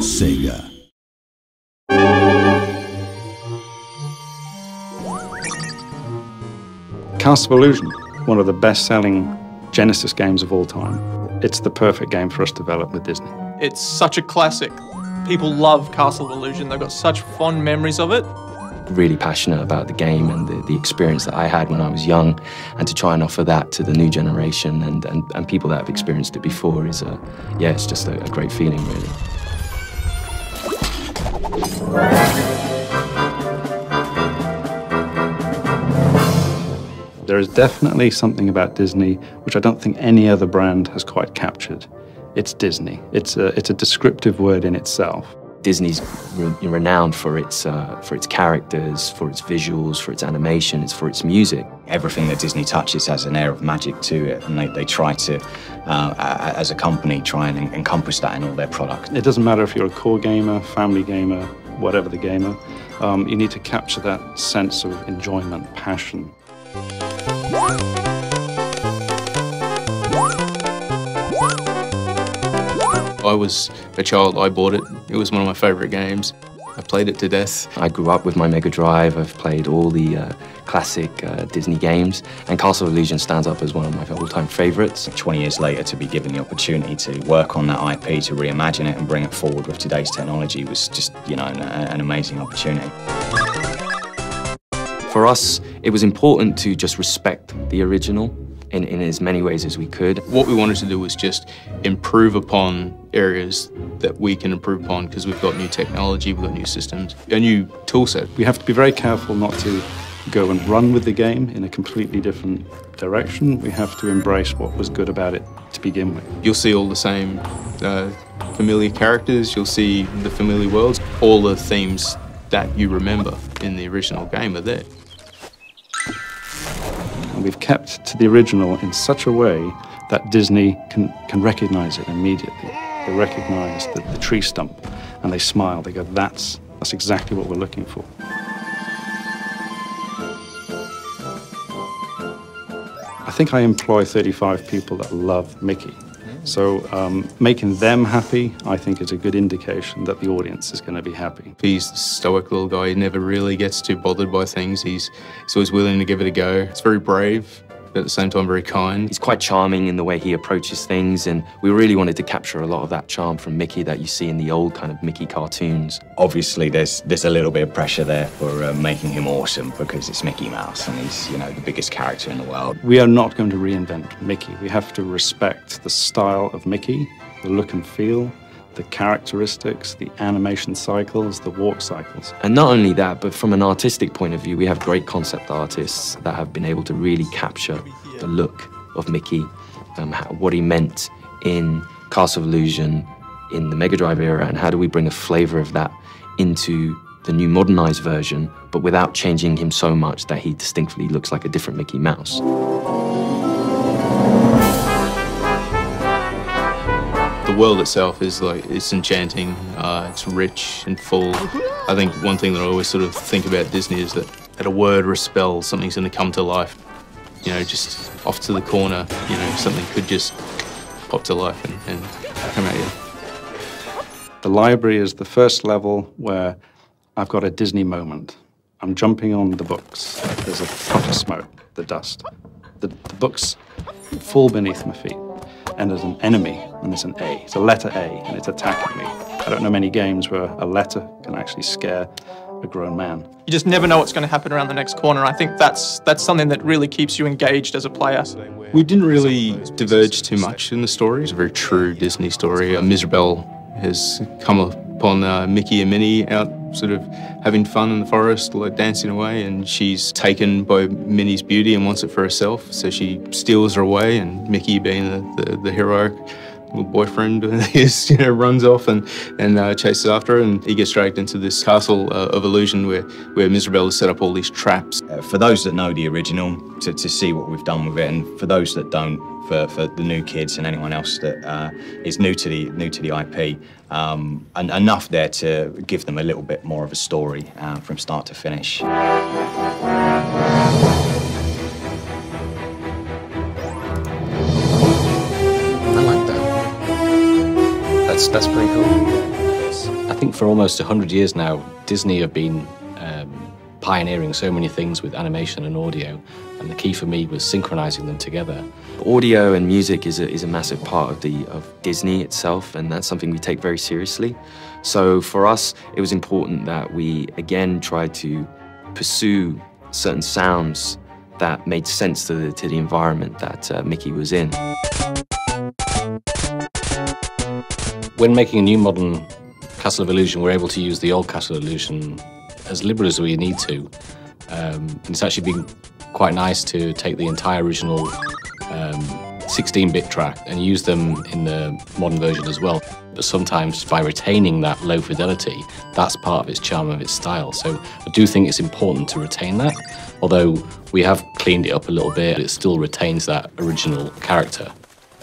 Sega. Castle of Illusion, one of the best-selling Genesis games of all time. It's the perfect game for us to develop with Disney. It's such a classic. People love Castle of Illusion. They've got such fond memories of it. Really passionate about the game and the experience that I had when I was young, and to try and offer that to the new generation and people that have experienced it before is, yeah, it's just a great feeling, really. There is definitely something about Disney which I don't think any other brand has quite captured. It's Disney. It's a descriptive word in itself. Disney's renowned for its characters, for its visuals, for its animations, for its music. Everything that Disney touches has an air of magic to it, and they try to, as a company, try and encompass that in all their products. It doesn't matter if you're a core gamer, family gamer, whatever the gamer, you need to capture that sense of enjoyment, passion. I was a child, I bought it. It was one of my favourite games. I played it to death. I grew up with my Mega Drive. I've played all the classic Disney games, and Castle of Illusion stands up as one of my all-time favourites. 20 years later, to be given the opportunity to work on that IP, to reimagine it and bring it forward with today's technology was just, you know, an amazing opportunity. For us, it was important to just respect the original in as many ways as we could. What we wanted to do was just improve upon areas that we can improve upon, because we've got new technology, we've got new systems, a new tool set. We have to be very careful not to go and run with the game in a completely different direction. We have to embrace what was good about it to begin with. You'll see all the same familiar characters, you'll see the familiar worlds. All the themes that you remember in the original game are there. And we've kept to the original in such a way that Disney can recognize it immediately. They recognize the tree stump and they smile. They go, that's exactly what we're looking for. I think I employ 35 people that love Mickey. So making them happy, I think, is a good indication that the audience is going to be happy. He's the stoic little guy. He never really gets too bothered by things. He's always willing to give it a go. It's very brave, but at the same time very kind. He's quite charming in the way he approaches things, and we really wanted to capture a lot of that charm from Mickey that you see in the old kind of Mickey cartoons. Obviously, there's a little bit of pressure there for making him awesome, because it's Mickey Mouse and he's, you know, the biggest character in the world. We are not going to reinvent Mickey. We have to respect the style of Mickey, the look and feel, the characteristics, the animation cycles, the walk cycles. And not only that, but from an artistic point of view, we have great concept artists that have been able to really capture the look of Mickey, what he meant in Castle of Illusion, in the Mega Drive era, and how do we bring a flavour of that into the new modernized version, but without changing him so much that he distinctly looks like a different Mickey Mouse. The world itself is it's enchanting, it's rich and full. I think one thing that I always sort of think about Disney is that at a word or a spell, something's going to come to life. You know, just off to the corner, you know, something could just pop to life and come at you. The library is the first level where I've got a Disney moment. I'm jumping on the books. There's a puff of smoke, the dust. The books fall beneath my feet. And there's an enemy, and there's an A. It's a letter A, and it's attacking me. I don't know many games where a letter can actually scare a grown man. You just never know what's going to happen around the next corner. I think that's something that really keeps you engaged as a player. We didn't really diverge too much in the story. It's a very true Disney story. Mirabelle has come upon Mickey and Minnie out sort of having fun in the forest, like dancing away, and she's taken by Minnie's beauty and wants it for herself, so she steals her away, and Mickey, being the heroic little boyfriend, is, you know, runs off and chases after her, and he gets dragged into this castle of illusion where Mirabelle has set up all these traps. For those that know the original, to see what we've done with it, and for those that don't, for the new kids and anyone else that is new to the IP, and enough there to give them a little bit more of a story from start to finish. I like that. That's pretty cool. think for almost 100 years now, Disney have been pioneering so many things with animation and audio, and the key for me was synchronizing them together. Audio and music is a massive part of Disney itself, and that's something we take very seriously. So for us, it was important that we again tried to pursue certain sounds that made sense to the environment that Mickey was in. When making a new modern Castle of Illusion, we're able to use the old Castle of Illusion as liberal as we need to. And it's actually been quite nice to take the entire original 16-bit track and use them in the modern version as well. But sometimes by retaining that low fidelity, that's part of its charm, of its style. So I do think it's important to retain that. Although we have cleaned it up a little bit, it still retains that original character.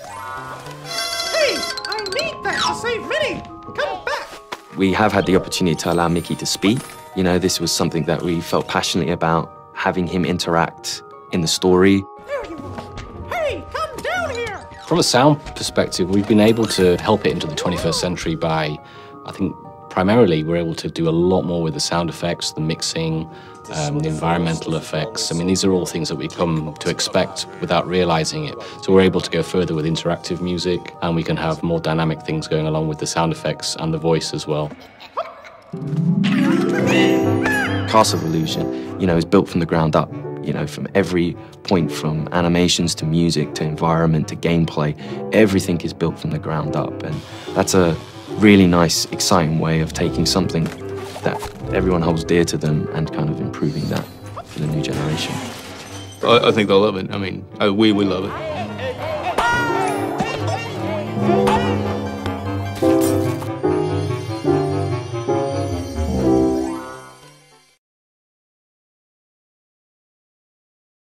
Hey, I need that to save Minnie! Come back! We have had the opportunity to allow Mickey to speak. You know, this was something that we felt passionately about, having him interact in the story. There you are! Hey, come down here! From a sound perspective, we've been able to help it into the 21st century by, I think, primarily we're able to do a lot more with the sound effects, the mixing, the environmental effects. I mean, these are all things that we come to expect without realizing it. So we're able to go further with interactive music, and we can have more dynamic things going along with the sound effects and the voice as well. Castle of Illusion, you know, is built from the ground up. You know, from every point, from animations to music to environment to gameplay, everything is built from the ground up, and that's a really nice, exciting way of taking something that everyone holds dear to them and kind of improving that for the new generation. I think they'll love it. I mean, we love it.